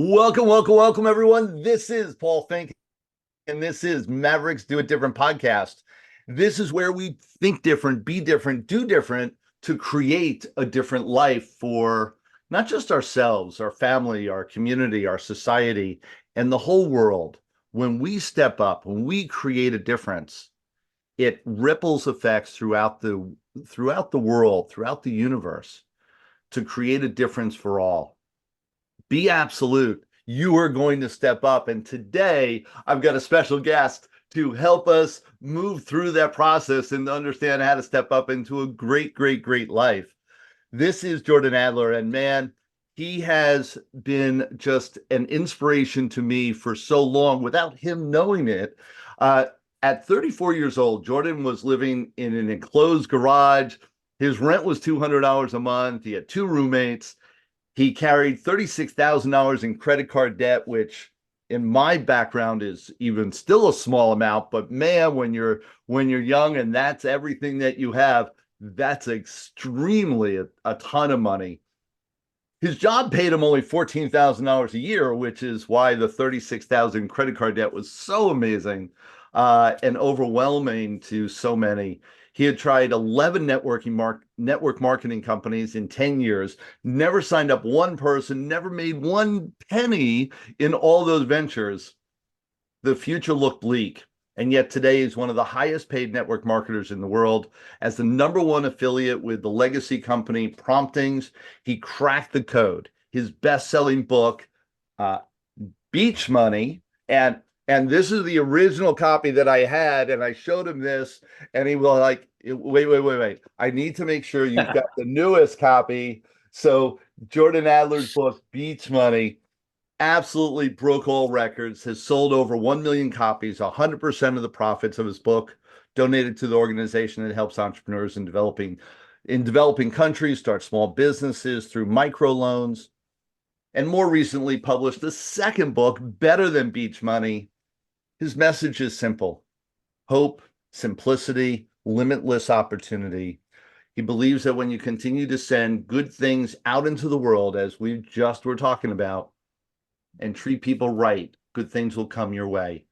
Welcome, welcome, welcome, everyone. This is Paul Finck, and this is Mavericks Do It Different podcast. This is where we think different, be different, do different to create a different life for not just ourselves, our family, our community, our society, and the whole world. When we step up, when we create a difference, it ripples effects throughout the world, throughout the universe to create a difference for all. Be absolute. You are going to step up. And today I've got a special guest to help us move through that process and understand how to step up into a great, great, great life. This is Jordan Adler. And man, he has been just an inspiration to me for so long without him knowing it. At 34 years old, Jordan was living in an enclosed garage. His rent was $200 a month. He had two roommates. He carried $36,000 in credit card debt, which in my background is even still a small amount. But man, when you're young and that's everything that you have, that's extremely a ton of money. His job paid him only $14,000 a year, which is why the $36,000 credit card debt was so amazing and overwhelming to so many. He had tried 11 network marketing companies in 10 years, never signed up one person, never made one penny in all those ventures. The future looked bleak. And yet today he's one of the highest paid network marketers in the world. As the #1 affiliate with the legacy company Promptings, he cracked the code. His best-selling book, uh, Beach Money, and this is the original copy that I had, and I showed him this, and he was like, wait. I need to make sure you've got the newest copy. So Jordan Adler's book, Beach Money, absolutely broke all records, has sold over 1 million copies, 100% of the profits of his book donated to the organization that helps entrepreneurs in developing countries start small businesses through microloans, and more recently published the second book, Better Than Beach Money. His message is simple: hope, simplicity, limitless opportunity. He believes that when you continue to send good things out into the world, as we just were talking about, and treat people right, good things will come your way.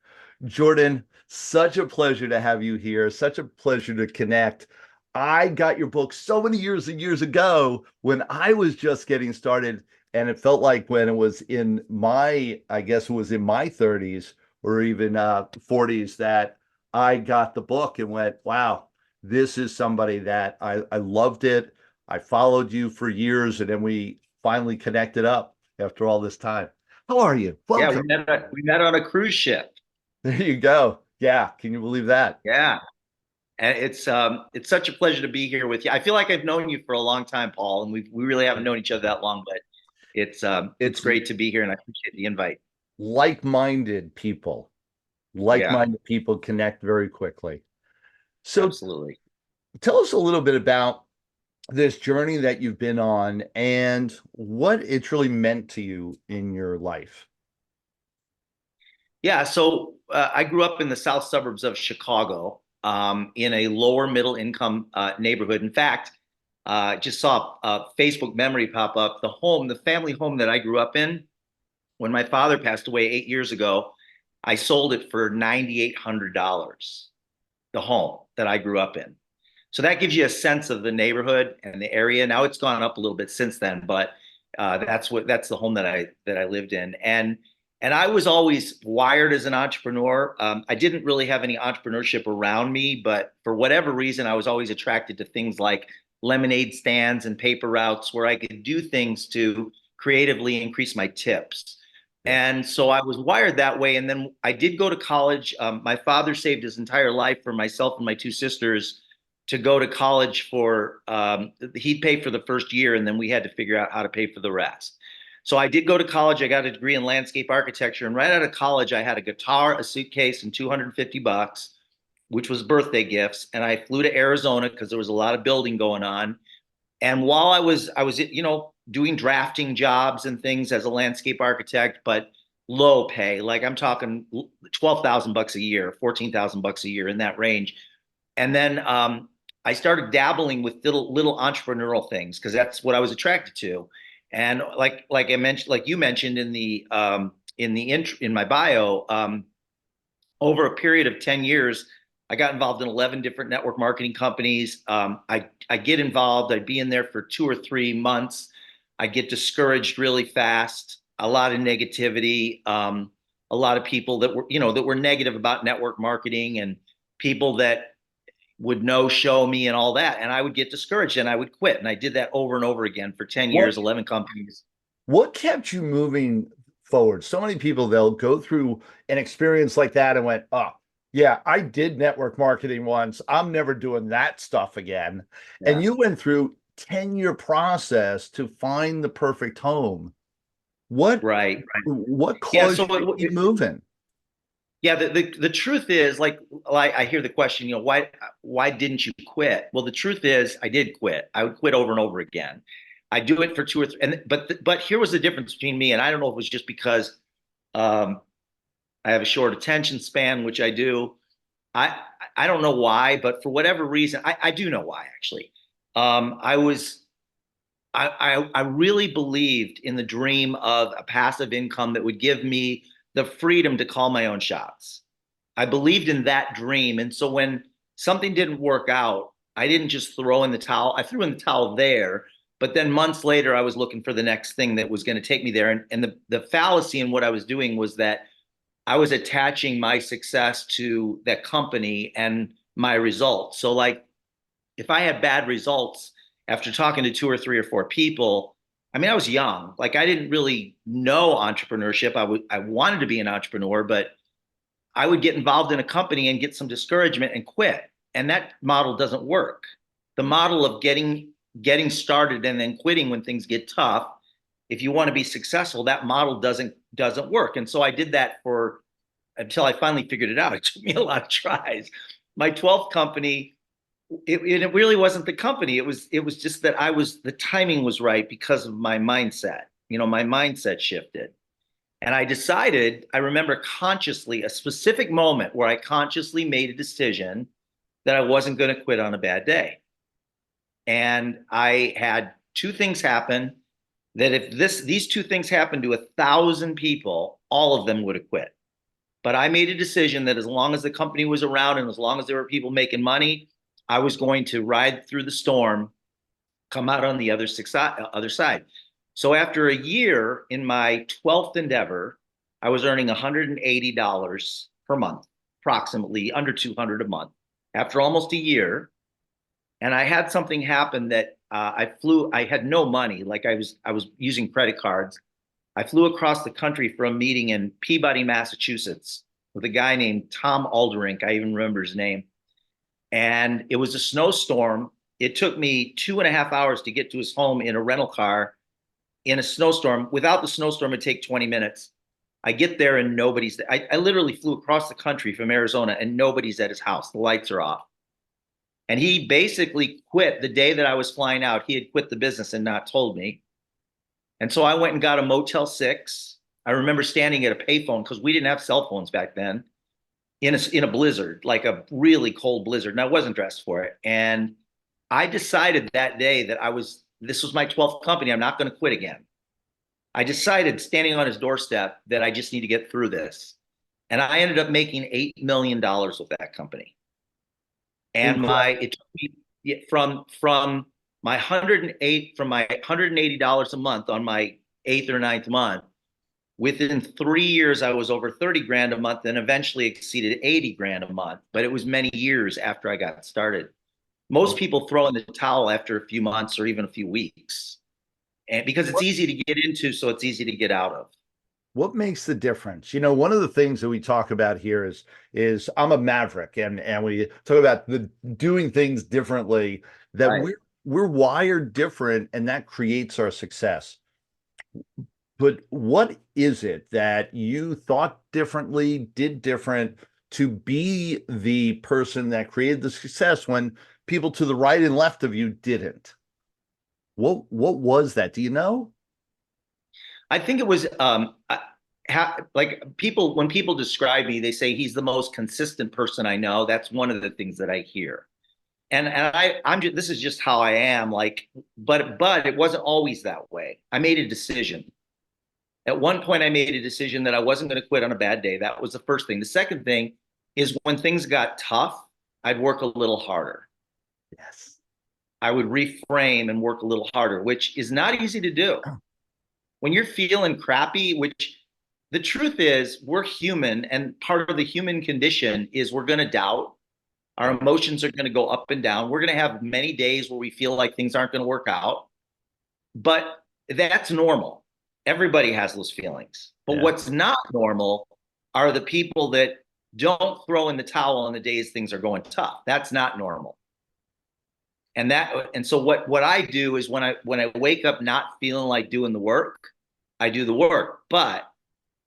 Jordan, such a pleasure to have you here. Such a pleasure to connect. I got your book so many years and years ago when I was just getting started. And it felt like when it was in I guess it was in my 30s or even 40s that I got the book and went, wow, this is somebody that I loved it. I followed you for years, and then we finally connected up after all this time. How are you? Yeah, Welcome. we met on a cruise ship. There you go. Yeah, can you believe that? Yeah. And it's such a pleasure to be here with you. I feel like I've known you for a long time, Paul, and we really haven't known each other that long, but it's It's great to be here and I appreciate the invite. like-minded people. Yeah, Like-minded people connect very quickly. So absolutely. tell us a little bit about this journey that you've been on and what it's really meant to you in your life. Yeah, so I grew up in the south suburbs of Chicago, in a lower middle income neighborhood. In fact, just saw a Facebook memory pop up. The family home that I grew up in, when my father passed away 8 years ago, I sold it for $9,800, the home that I grew up in. So that gives you a sense of the neighborhood and the area. Now it's gone up a little bit since then, but that's the home that I lived in. And I was always wired as an entrepreneur. I didn't really have any entrepreneurship around me, but for whatever reason, I was always attracted to things like lemonade stands and paper routes where I could do things to creatively increase my tips. Yeah. And so I was wired that way. And then I did go to college. My father saved his entire life for myself and my two sisters to go to college for, he'd pay for the first year, and then we had to figure out how to pay for the rest. So I did go to college. I got a degree in landscape architecture. And right out of college, I had a guitar, a suitcase, and $250, which was birthday gifts. And I flew to Arizona because there was a lot of building going on. And while I was doing drafting jobs and things as a landscape architect, but low pay, like I'm talking $12,000 a year, $14,000 a year, in that range. And then I started dabbling with little entrepreneurial things because that's what I was attracted to. And like I mentioned, like you mentioned in my bio, over a period of 10 years, I got involved in 11 different network marketing companies. I get involved, I'd be in there for 2 or 3 months. I get discouraged really fast, a lot of negativity, a lot of people that were negative about network marketing, and people that would no-show me and all that. And I would get discouraged and I would quit. And I did that over and over again for 10 What years, 11 companies. what kept you moving forward? So many people, they'll go through an experience like that and went, oh, yeah, I did network marketing once. I'm never doing that stuff again. And Yeah. you went through 10-year process to find the perfect home. What Right. what Yeah. caused So you to keep moving? yeah, the truth is, like I hear the question, why didn't you quit? Well, the truth is I did quit. I would quit over and over again. I do it for 2 or 3, but here was the difference between me, and I don't know if it was just because um, I have a short attention span, which I do. I I don't know why, but for whatever reason, I do know why actually. I was I really believed in the dream of a passive income that would give me the freedom to call my own shots. I believed in that dream. And so when something didn't work out, I didn't just throw in the towel. I threw in the towel there, but then months later, I was looking for the next thing that was going to take me there. And the fallacy in what I was doing was that I was attaching my success to that company and my results. So, like, if I had bad results after talking to 2 or 3 or 4 people, I mean, I was young. Like, I didn't really know entrepreneurship. I wanted to be an entrepreneur, but I would get involved in a company and get some discouragement and quit. And that model doesn't work. The model of getting started and then quitting when things get tough, if you want to be successful, that model doesn't work. And so I did that for until I finally figured it out. It took me a lot of tries. My 12th company, it really wasn't the company. It was just that the timing was right because of my mindset. My mindset shifted. And I remember consciously, a specific moment where I consciously made a decision that I wasn't going to quit on a bad day. And I had two things happen that if these two things happened to 1,000 people, all of them would have quit. But I made a decision that as long as the company was around and as long as there were people making money, I was going to ride through the storm, come out on the other side. So after a year in my 12th endeavor, I was earning $180 per month, approximately under 200 a month. After almost a year, and I had something happen that I had no money, like I was using credit cards. I flew across the country for a meeting in Peabody, Massachusetts, with a guy named Tom Alderink. I even remember his name. And it was a snowstorm. It took me 2.5 hours to get to his home in a rental car in a snowstorm. Without the snowstorm, it'd take 20 minutes. I get there and nobody's there. I literally flew across the country from Arizona and nobody's at his house. The lights are off. And he basically quit the day that I was flying out. He had quit the business and not told me. And so I went and got a Motel 6. I remember standing at a payphone because we didn't have cell phones back then, in a blizzard, like a really cold blizzard. And I wasn't dressed for it. And I decided that day that this was my 12th company. I'm not going to quit again. I decided standing on his doorstep that I just need to get through this. And I ended up making $8 million with that company. And it took me from my $180 a month on my 8th or 9th month. Within 3 years, I was over 30 grand a month and eventually exceeded 80 grand a month. But it was many years after I got started. Most people throw in the towel after a few months or even a few weeks, and because it's easy to get into, so it's easy to get out of. What makes the difference? One of the things that we talk about here is I'm a maverick, and we talk about the doing things differently, that Right. we're wired different, and that creates our success. But what is it that you thought differently, did different to be the person that created the success when people to the right and left of you didn't? What was that? Do you know? I think it was like when people describe me, they say he's the most consistent person I know. That's one of the things that I hear. I'm just, this is just how I am. Like, but it wasn't always that way. I made a decision. At one point, I made a decision that I wasn't going to quit on a bad day. That was the first thing. The second thing is when things got tough, I'd work a little harder. Yes. I would reframe and work a little harder, which is not easy to do. When you're feeling crappy, which the truth is we're human, and part of the human condition is we're going to doubt. Our emotions are going to go up and down. We're going to have many days where we feel like things aren't going to work out, but that's normal. Everybody has those feelings. But Yeah. what's not normal are the people that don't throw in the towel on the days things are going tough. That's not normal. And so what I do is when I wake up not feeling like doing the work, I do the work. But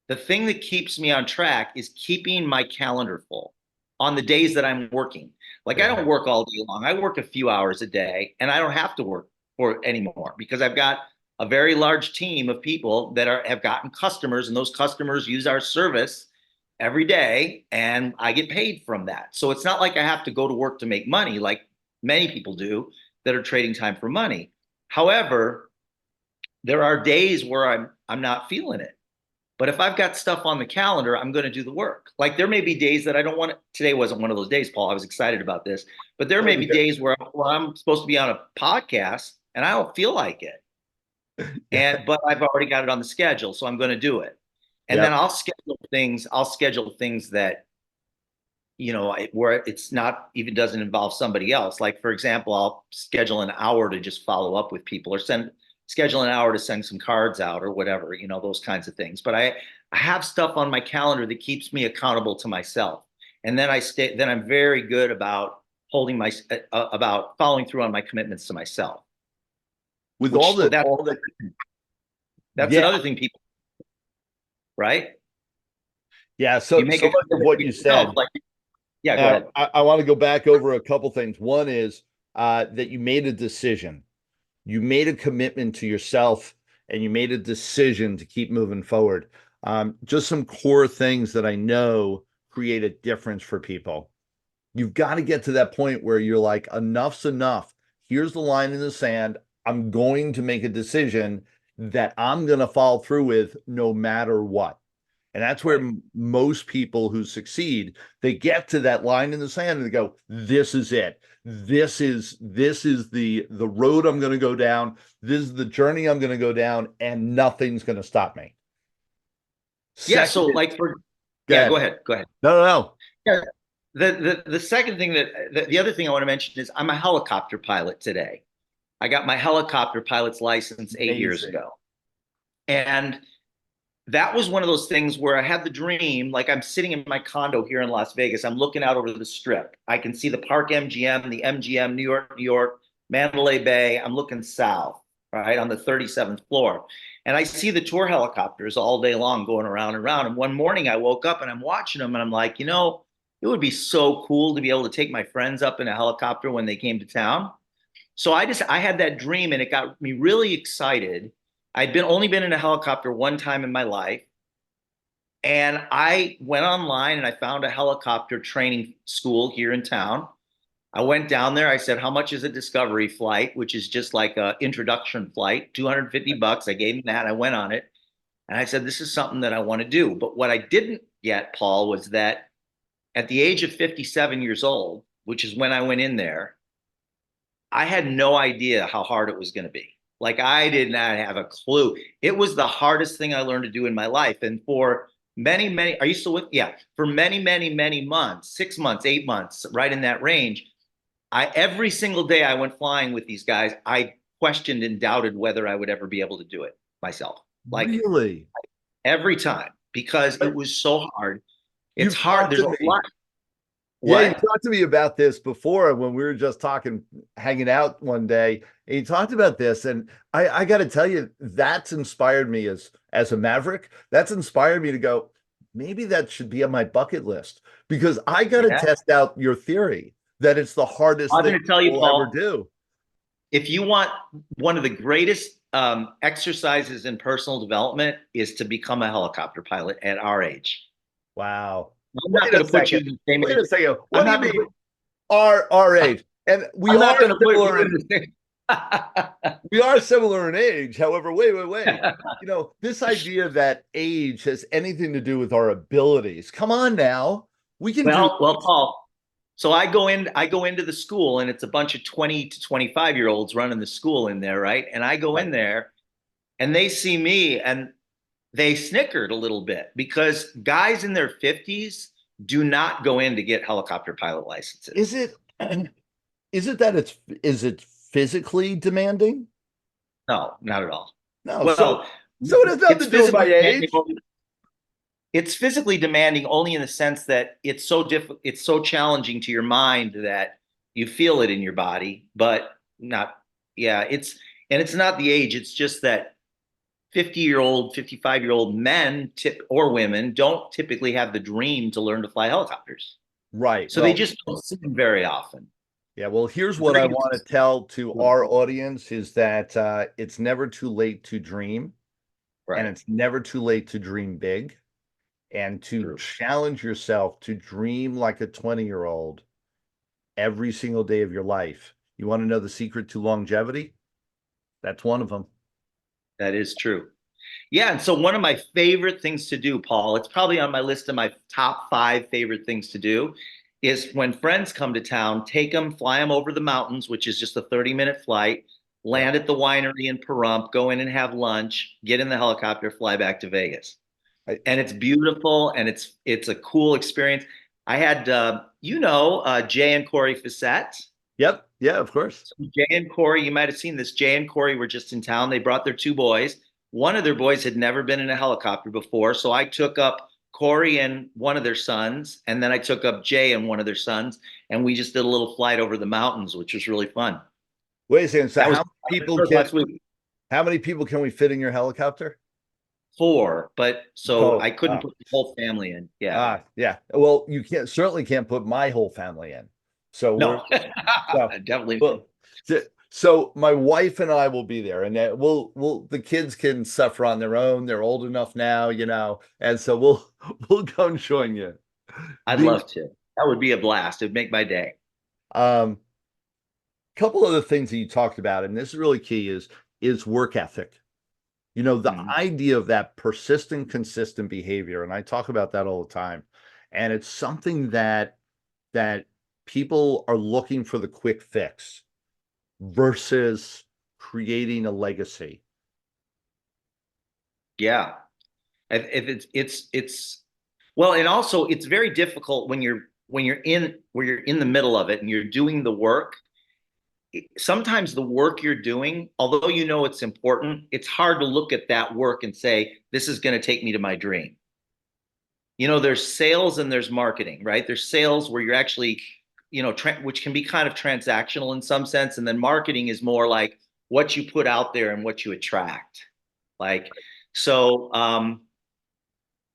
the thing that keeps me on track is keeping my calendar full on the days that I'm working. Like I don't work all day long. I work a few hours a day, and I don't have to work for anymore because I've got a very large team of people that have gotten customers, and those customers use our service every day, and I get paid from that. So it's not like I have to go to work to make money like many people do that are trading time for money. However, there are days where I'm not feeling it. But if I've got stuff on the calendar, I'm going to do the work. Like there may be days that I don't want to. Today wasn't one of those days, Paul. I was excited about this, but there may be days where I'm supposed to be on a podcast and I don't feel like it. But I've already got it on the schedule, so I'm going to do it. And then I'll schedule things. I'll schedule things that, where it's not even doesn't involve somebody else. Like for example, I'll schedule an hour to just follow up with people, or schedule an hour to send some cards out, or whatever, those kinds of things. But I have stuff on my calendar that keeps me accountable to myself. And then I'm very good about about following through on my commitments to myself. With that's another thing people, right? Yeah. So much of what you said. Go ahead. I want to go back over a couple things. One is that you made a decision. You made a commitment to yourself, and you made a decision to keep moving forward. Just some core things that I know create a difference for people. You've got to get to that point where you're like, enough's enough. Here's the line in the sand. I'm going to make a decision that I'm going to follow through with no matter what. And that's where most people who succeed, they get to that line in the sand and they go, this is it. This is the road I'm going to go down. This is the journey I'm going to go down, and nothing's going to stop me. Yeah. So like go ahead. No. Yeah. The second thing the other thing I want to mention is I'm a helicopter pilot today. I got my helicopter pilot's license 8 years ago. And that was one of those things where I had the dream, like I'm sitting in my condo here in Las Vegas. I'm looking out over the strip. I can see the Park MGM, the MGM, New York, Mandalay Bay. I'm looking south, right, on the 37th floor. And I see the tour helicopters all day long going around and around. And one morning I woke up and I'm watching them and I'm like, it would be so cool to be able to take my friends up in a helicopter when they came to town. So I had that dream, and it got me really excited. I'd only been in a helicopter one time in my life. And I went online and I found a helicopter training school here in town. I went down there. I said, how much is a discovery flight, which is just like an introduction flight, $250. I gave him that. I went on it. And I said, this is something that I want to do. But what I didn't get, Paul, was that at the age of 57 years old, which is when I went in there, I had no idea how hard it was going to be. Like I did not have a clue. It was the hardest thing I learned to do in my life. And for many, are you still with? Yeah. For many months, 6 months, 8 months, right in that range, every single day I went flying with these guys, I questioned and doubted whether I would ever be able to do it myself. Like really? Every time, because it was so hard. It's hard. There's a lot. Yeah, you talked to me about this before when we were just hanging out one day, and you talked about this, and I got to tell you, that's inspired me as a Maverick. That's inspired me to go, maybe that should be on my bucket list, because I got to test out your theory that it's the hardest thing we'll ever do. If you want one of the greatest exercises in personal development is to become a helicopter pilot at our age. Wow. I'm not going to put you in the same. Wait a second. What do you mean? Our age. And we I'm not are going to put you similar. in the same. We are similar in age. However, wait. This idea that age has anything to do with our abilities. Come on now. We can do Well, Paul. So I go into the school and it's a bunch of 20 to 25-year-olds running the school in there, right? And I go right. in there and they see me and they snickered a little bit because guys in their 50s do not go in to get helicopter pilot licenses. Is it is it that is it physically demanding? No, not at all. No, Well, so it has nothing it's to do with my physically demanding. age. It's physically demanding only in the sense that it's so challenging to your mind that you feel it in your body, but not, yeah, it's not the age, it's just that 50-year-old, 55-year-old men or women don't typically have the dream to learn to fly helicopters. Right. So they Well, just don't see them very often. yeah, well, here's what I want to tell to our audience is that it's never too late to dream, and Right. it's never too late to dream big, and to True. challenge yourself to dream like a 20-year-old every single day of your life. You want to know the secret to longevity? That's one of them. That is true. Yeah, and so one of my favorite things to do, Paul, it's probably on my list of my top 5 favorite things to do, is when friends come to town, take them, fly them over the mountains, which is just a 30-minute flight, Yeah. land at the winery in Pahrump, go in and have lunch, get in the helicopter, fly back to Vegas. And it's beautiful and it's a cool experience. I had Jay and Corey Facette. Yep. Yeah, of course. So Jay and Corey, you might have seen this. Jay and Corey were just in town. They brought their 2 boys. One of their boys had never been in a helicopter before. So I took up Corey and one of their sons, and then I took up Jay and one of their sons, and we just did a little flight over the mountains, which was really fun. Wait a second. So That was how many people can we fit in your helicopter? 4, but so Oh, I couldn't put the whole family in. Yeah. Yeah. Well, you certainly can't put my whole family in. So No, so, definitely. well, so my wife and I will be there, and we'll the kids can suffer on their own. They're old enough now, and so we'll go and join you. I'd love to. That would be a blast. It'd make my day. Couple other things that you talked about, and this is really key, is work ethic. The idea of that persistent, consistent behavior, and I talk about that all the time. And it's something that people are looking for the quick fix versus creating a legacy. Yeah. If it's well, and also it's very difficult when you're in the middle of it and you're doing the work. Sometimes the work you're doing, although it's important, it's hard to look at that work and say, this is going to take me to my dream. There's sales and there's marketing, right? There's sales where you're actually, which can be kind of transactional in some sense. And then marketing is more like what you put out there and what you attract.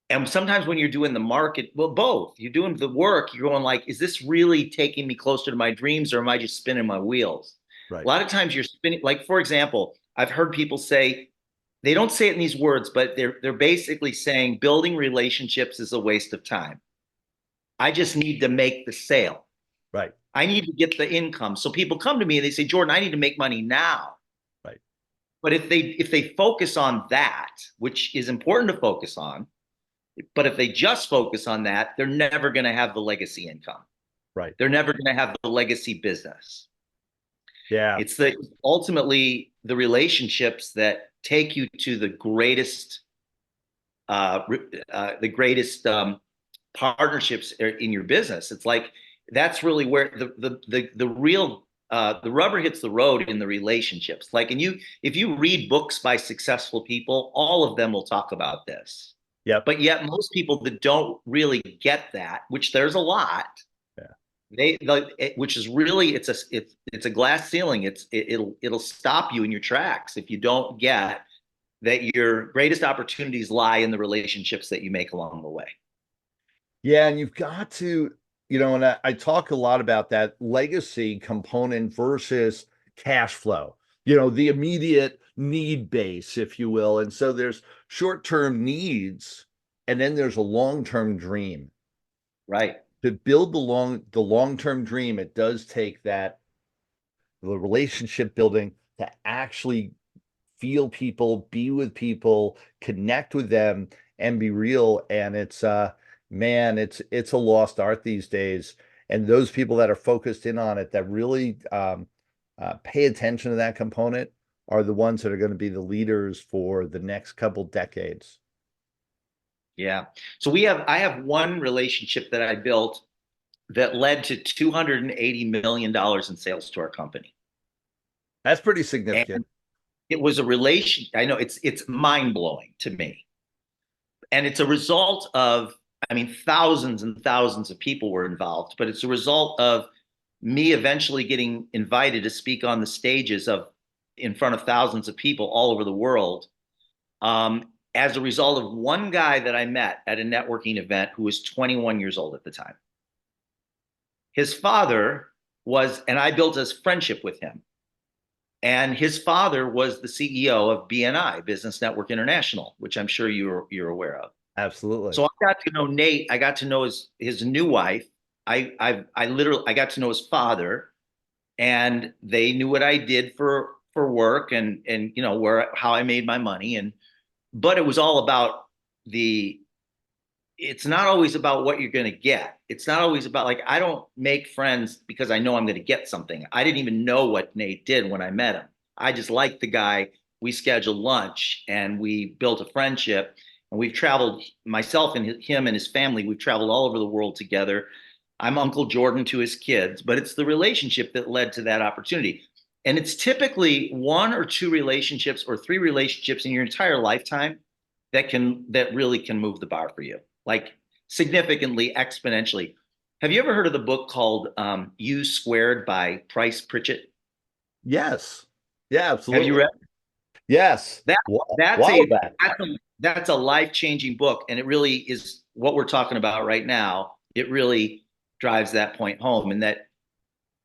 And sometimes when you're doing the market, well, both, you're doing the work, you're going like, is this really taking me closer to my dreams, or am I just spinning my wheels? Right. A lot of times you're spinning, like, for example, I've heard people say, they don't say it in these words, but they're basically saying building relationships is a waste of time. I just need to make the sale. Right. I need to get the income. So people come to me and they say, Jordan, I need to make money now. Right. But if they focus on that, which is important to focus on, but if they just focus on that, they're never going to have the legacy income. Right. They're never going to have the legacy business. Yeah. It's ultimately the relationships that take you to the greatest partnerships in your business. It's like, that's really where the real the rubber hits the road in the relationships. Like, and if you read books by successful people, all of them will talk about this. Yeah. But yet most people that don't really get that, which there's a lot, which is really, it's a glass ceiling. It'll stop you in your tracks if you don't get that your greatest opportunities lie in the relationships that you make along the way. Yeah, and you've got to, and I talk a lot about that legacy component versus cash flow, the immediate need base, if you will. And so there's short-term needs, and then there's a long-term dream. Right. To build the long-term dream, it does take that the relationship building, to actually feel people, be with people, connect with them, and be real. And it's man, it's a lost art these days. And those people that are focused in on it, that really pay attention to that component, are the ones that are going to be the leaders for the next couple decades. Yeah. So I have one relationship that I built that led to $280 million in sales to our company. That's pretty And significant. it was a relation. I know it's mind blowing to me. And it's a result of, I mean, thousands and thousands of people were involved, but it's a result of me eventually getting invited to speak on the stages of in front of thousands of people all over the world. As a result of one guy that I met at a networking event who was 21 years old at the time. His father was, and I built a friendship with him. And his father was the CEO of BNI, Business Network International, which I'm sure you're aware of. Absolutely. So I got to know Nate. I got to know his new wife. I got to know his father, and they knew what I did for work and you know how I made my money. But it was all about it's not always about what you're going to get. It's not always about, like, I don't make friends because I know I'm going to get something. I didn't even know what Nate did when I met him. I just liked the guy. We scheduled lunch and we built a friendship, and we've traveled, myself and him and his family, we've traveled all over the world together. I'm Uncle Jordan to his kids, but it's the relationship that led to that opportunity. And it's typically one or two relationships or three relationships in your entire lifetime that really can move the bar for you, like significantly, exponentially. Have you ever heard of the book called U Squared by Price Pritchett? Yes. Yeah, Have you absolutely. read Yes. that? That's Wow, a that's a life-changing book, and it really is what we're talking about right now. It really drives that point home, and that,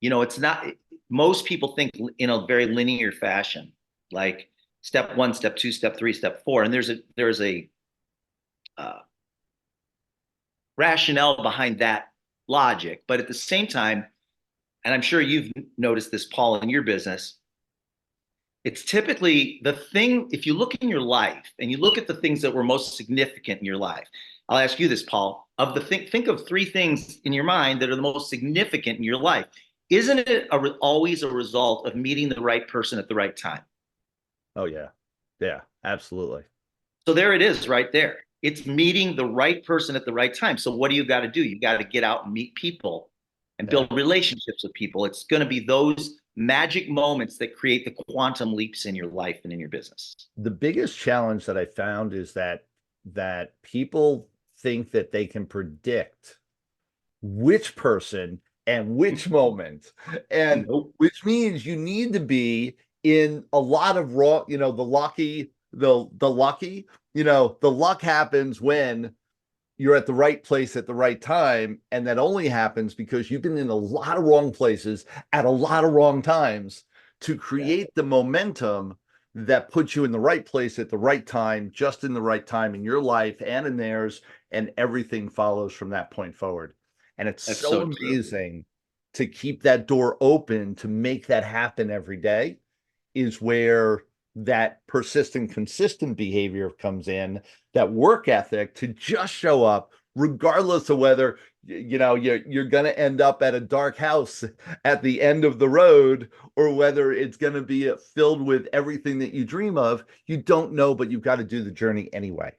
you know, it's not, most people think in a very linear fashion, like step one, step two, step three, step four, and there's a uh, rationale behind that logic. But at the same time, and I'm sure you've noticed this, Paul, in your business, it's typically the thing, if you look in your life and you look at the things that were most significant in your life. I'll ask you this, Paul, of the think of three things in your mind that are the most significant in your life. Isn't it always a result of meeting the right person at the right time? oh yeah. Yeah, absolutely. So there it is right there. It's meeting the right person at the right time. So what do you got to do? You got to get out and meet people and Yeah. build relationships with people. It's going to be those magic moments that create the quantum leaps in your life and in your business. The biggest challenge that I found is that people think that they can predict which person and which moment, and Nope. which means you need to be in a lot of raw, the lucky, the luck happens when you're at the right place at the right time, and that only happens because you've been in a lot of wrong places at a lot of wrong times to Exactly. create the momentum that puts you in the right place at the right time, just in the right time in your life and in theirs, and everything follows from that point forward. And it's That's so so true. amazing to keep that door open, to make that happen every day, is where that persistent, consistent behavior comes in, that work ethic to just show up, regardless of whether you're going to end up at a dark house at the end of the road, or whether it's going to be filled with everything that you dream of. You don't know, but you've got to do the journey anyway.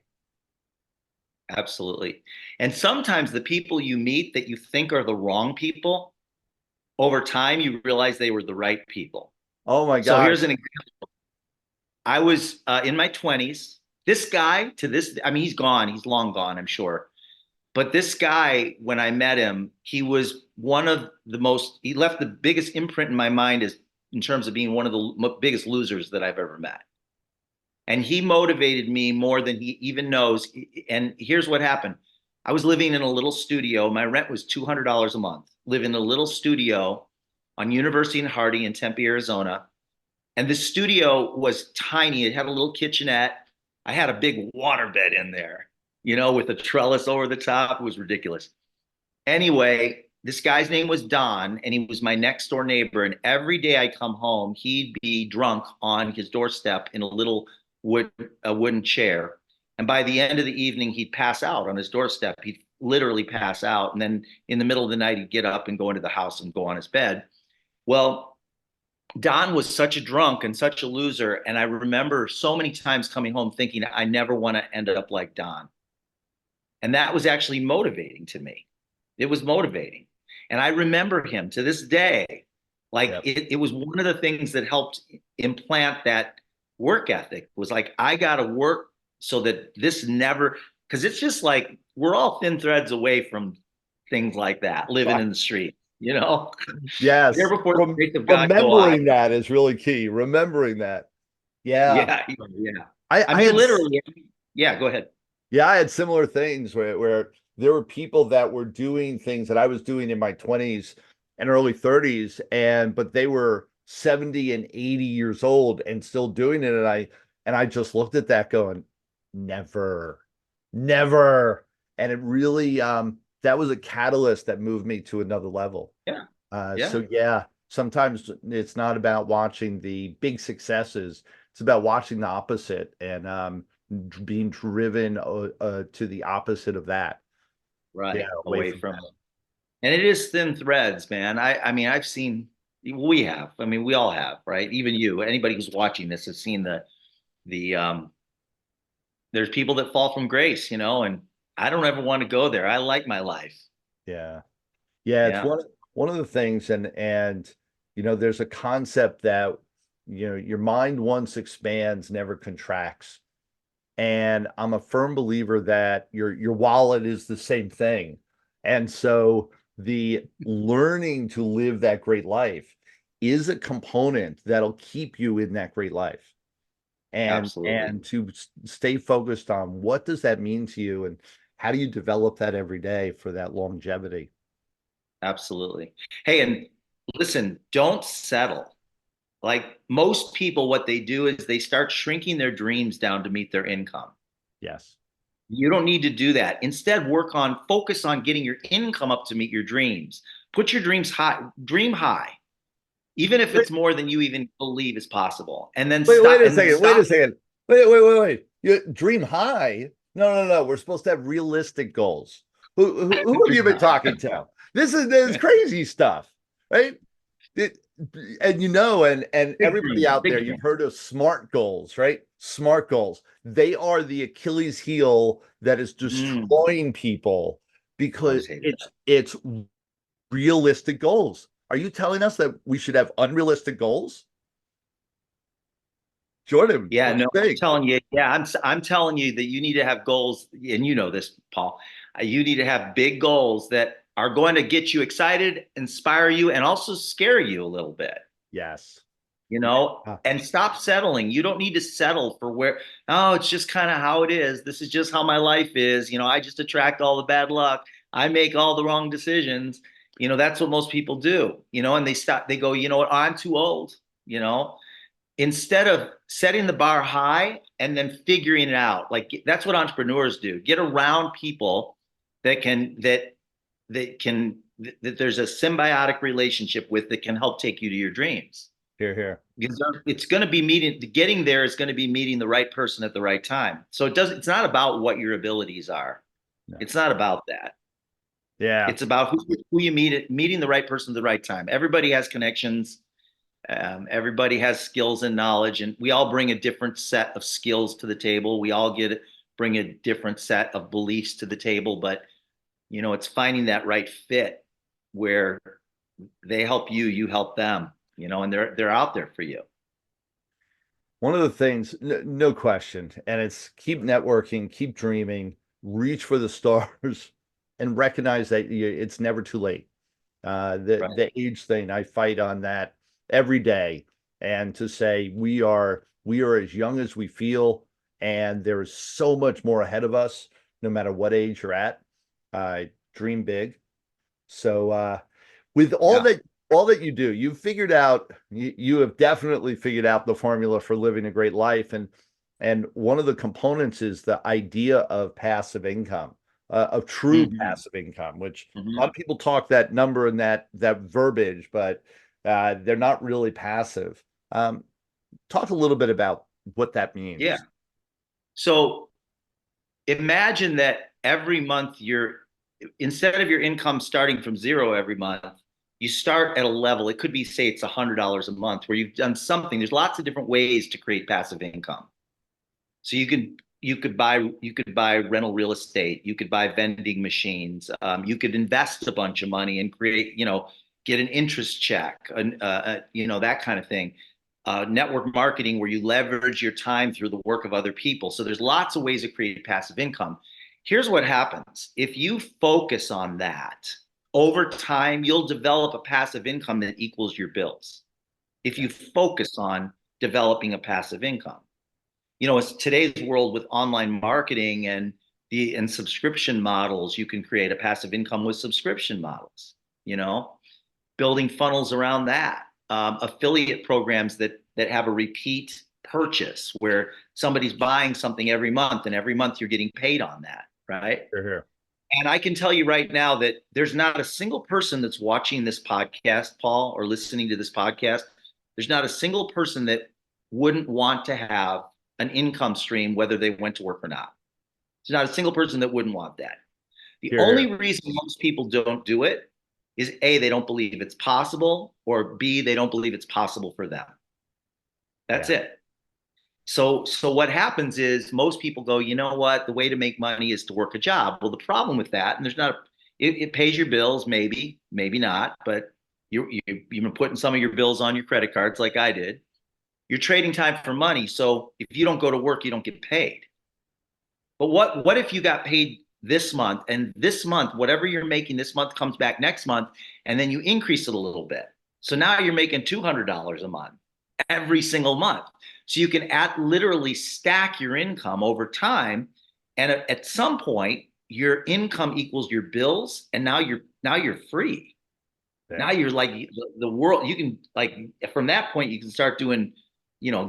Absolutely. And sometimes the people you meet that you think are the wrong people, over time, you realize they were the right people. Oh my So gosh. here's an example. I was in my 20s. This guy, to this, I mean, he's gone. He's long gone, I'm sure. But this guy, when I met him, he was one of the most, he left the biggest imprint in my mind as in terms of being one of the biggest losers that I've ever met. And he motivated me more than he even knows. And here's what happened. I was living in a little studio. My rent was $200 a month. Live in a little studio on University and Hardy in Tempe, Arizona. And the studio was tiny. It had a little kitchenette. I had a big waterbed in there, with a trellis over the top. It was ridiculous. Anyway, this guy's name was Don, and he was my next door neighbor. And every day I come home, he'd be drunk on his doorstep in a little wooden chair. And by the end of the evening, he'd pass out on his doorstep. He'd literally pass out. And then in the middle of the night, he'd get up and go into the house and go on his bed. Well, Don was such a drunk and such a loser. And I remember so many times coming home thinking, I never want to end up like Don. And that was actually motivating to me. It was motivating. And I remember him to this day. Like Yep. it was one of the things that helped implant that work ethic, was like, I got to work so that this never, because it's just like, we're all thin threads away from things like that, living in the street, you know? Yes. There before the grace of God go I. Remembering that is really key. Remembering that. Yeah. Yeah. I I mean, had, literally, yeah, go ahead. yeah, I had similar things where there were people that were doing things that I was doing in my 20s and early 30s, but they were 70 and 80 years old and still doing it. And I just looked at that going, never, never. And it really that was a catalyst that moved me to another level. Yeah. So yeah, sometimes it's not about watching the big successes. It's about watching the opposite and being driven to the opposite of that. Right. Yeah, Away from it. And it is thin threads, man. I mean, I've seen, we have, I mean, we all have, right? Even you, anybody who's watching this has seen the there's people that fall from grace, you know, and I don't ever want to go there. I like my life. Yeah. Yeah, it's Yeah. one of the things, and there's a concept that your mind once expands, never contracts. And I'm a firm believer that your wallet is the same thing. And so the learning to live that great life is a component that'll keep you in that great life. Absolutely. And to stay focused on what does that mean to you, and how do you develop that every day for that longevity? Absolutely. Hey, and listen, don't settle. Like most people, what they do is they start shrinking their dreams down to meet their income. Yes. You don't need to do that. Instead, focus on getting your income up to meet your dreams. Put your dreams high, dream high, even if it's more than you even believe is possible. And then Wait a second. Wait. You dream high? No. We're supposed to have realistic goals. Who have you been talking to? This is crazy stuff, right? And everybody out there, you've heard of SMART goals, right? SMART goals. They are the Achilles heel that is destroying people, because it's realistic goals. Are you telling us that we should have unrealistic goals? Jordan, yeah, no, I'm telling you, I'm telling you that you need to have goals, and you know this, Paul. You need to have big goals that are going to get you excited, inspire you, and also scare you a little bit. Yes. And stop settling. You don't need to settle for it's just kind of how it is. This is just how my life is. I just attract all the bad luck. I make all the wrong decisions. That's what most people do, and they go, you know what, I'm too old, instead of setting the bar high and then figuring it out. Like that's what entrepreneurs do. Get around people that there's a symbiotic relationship with, that can help take you to your dreams. Here. Because it's going to be getting there is going to be meeting the right person at the right time. So it's not about what your abilities are. No. It's not about that. Yeah. It's about who you meeting the right person at the right time. Everybody has connections. Everybody has skills and knowledge, and we all bring a different set of skills to the table. We all bring a different set of beliefs to the table, but it's finding that right fit where they help you, you help them, and they're out there for you. One of the things, no question, and it's keep networking, keep dreaming, reach for the stars, and recognize that it's never too late. The age thing, I fight on that every day, and to say we are as young as we feel, and there is so much more ahead of us, no matter what age you're at. Dream big. So with all that you do, you've figured out, you have definitely figured out the formula for living a great life, and one of the components is the idea of passive income, of true Mhm. passive income, which a lot Mhm. of people talk that number and that verbiage, but they're not really passive. Talk a little bit about what that Yeah. means. So imagine that every month instead of your income starting from zero every month, you start at a level. It could be, say, it's $100 a month where you've done something. There's lots of different ways to create passive income. So you could buy rental real estate. You could buy vending machines. You could invest a bunch of money and create, get an interest check, and that kind of thing. Network marketing, where you leverage your time through the work of other people. So there's lots of ways to create passive income. Here's what happens: if you focus on that over time, you'll develop a passive income that equals your bills. If Yeah. you focus on developing a passive income, it's today's world with online marketing and subscription models. You can create a passive income with subscription models, you know, building funnels around that. Affiliate programs that have a repeat purchase where somebody's buying something every month and every month you're getting paid on that, right? Here, here. And I can tell you right now that there's not a single person that's watching this podcast, Paul, or listening to this podcast. There's not a single person that wouldn't want to have an income stream, whether they went to work or not. There's not a single person that wouldn't want that. The Here, only here. reason most people don't do it is A, they don't believe it's possible, or B, they don't believe it's possible for them. That's Yeah. it. So what happens is most people go, you know what? The way to make money is to work a job. Well, the problem with that, and there's not, it pays your bills, maybe, maybe not, but you've been putting some of your bills on your credit cards like I did. You're trading time for money. So if you don't go to work, you don't get paid. But what if you got paid this month, and this month, whatever you're making this month comes back next month, and then you increase it a little bit. So now you're making $200 a month every single month. So you can literally stack your income over time, and at some point, your income equals your bills, and now you're free. Now Yeah. you're like the world. You can, like, from that point you can start doing,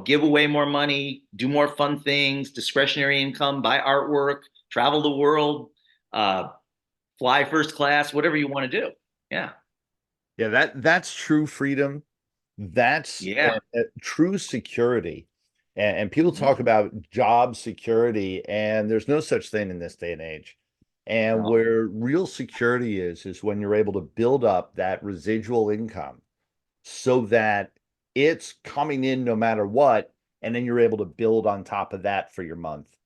give away more money, do more fun things, discretionary income, buy artwork, travel the world, uh, fly first class, whatever you want to do. Yeah. Yeah, that's true freedom. That's Yeah. true security. And people talk Mhm. about job security, and there's no such thing in this day and age. And No. where real security is when you're able to build up that residual income so that it's coming in no matter what, and then you're able to build on top of that for your month.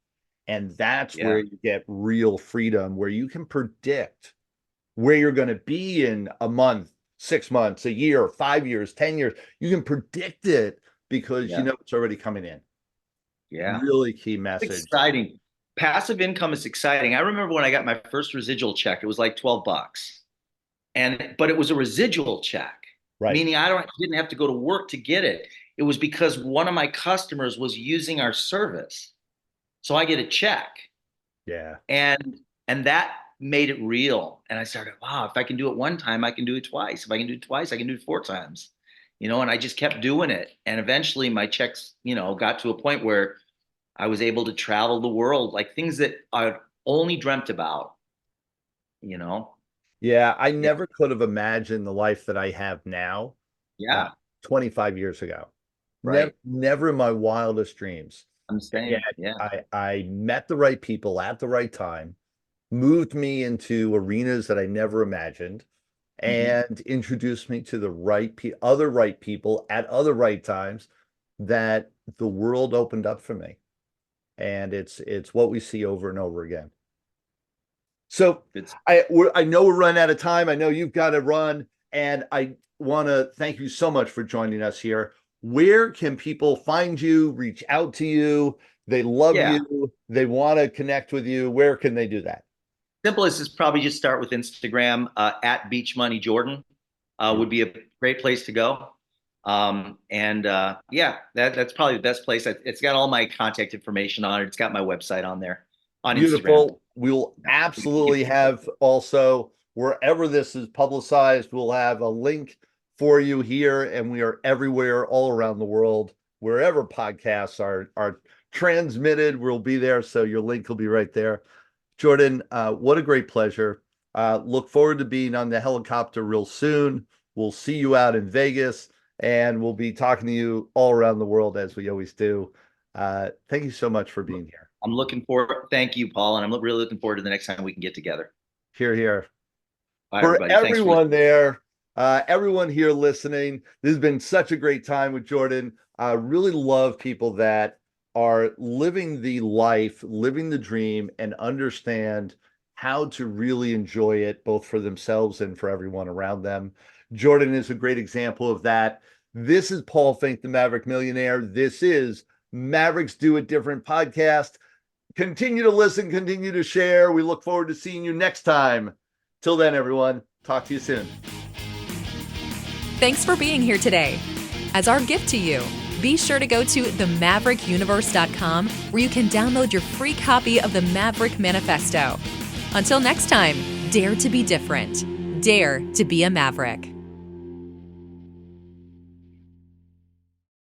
And that's where Yeah. you get real freedom, where you can predict where you're going to be in a month, 6 months, a year, 5 years, 10 years. You can predict it because you Yeah. know it's already coming in. Yeah. Really key It's message. exciting. Passive income is exciting. I remember when I got my first residual check, it was like $12. But it was a residual check, Right. meaning I didn't have to go to work to get it. It was because one of my customers was using our service. So I get a check. Yeah. And that made it real. And I started, wow, if I can do it one time, I can do it twice. If I can do it twice, I can do it four times. And I just kept doing it. And eventually my checks, got to a point where I was able to travel the world, like things that I only dreamt about, you know? Yeah. I Yeah. never could have imagined the life that I have now uh, Yeah. 25 years ago. Never, Right. never in my wildest dreams. I'm Yet saying, yeah. I met the right people at the right time, moved me into arenas that I never imagined, Mhm. and introduced me to the other right people at other right times, that the world opened up for me. And it's what we see over and over again. So It's I know we're running out of time. I know you've got to run, and I want to thank you so much for joining us here. Where can people find you, reach out to you? They love Yeah. you. They want to connect with you. Where can they do that? Simplest is probably just start with Instagram, at Beach Money Jordan, would be a great place to go. And yeah, that's probably the best place. It's got all my contact information on it. It's got my website on there on Instagram. Beautiful. We'll Yeah. absolutely have also, wherever this is publicized, we'll have a link for you here, and we are everywhere, all around the world. Wherever podcasts are transmitted, we'll be there. So your link will be right there. Jordan, what a great pleasure. Look forward to being on the helicopter real soon. We'll see you out in Vegas, and we'll be talking to you all around the world as we always do. Thank you so much for being here. I'm looking forward. Thank you, Paul. And I'm really looking forward to the next time we can get together. Hear, hear. Bye, For everybody. everyone there, everyone here listening, this has been such a great time with Jordan. I really love people that are living the life, living the dream, and understand how to really enjoy it, both for themselves and for everyone around them. Jordan is a great example of that. This is Paul Finck, the Maverick Millionaire. This is Mavericks Do It Different podcast. Continue to listen, continue to share. We look forward to seeing you next time. Till then, everyone, talk to you soon. Thanks for being here today. As our gift to you, be sure to go to themaverickuniverse.com where you can download your free copy of the Maverick Manifesto. Until next time, dare to be different. Dare to be a Maverick.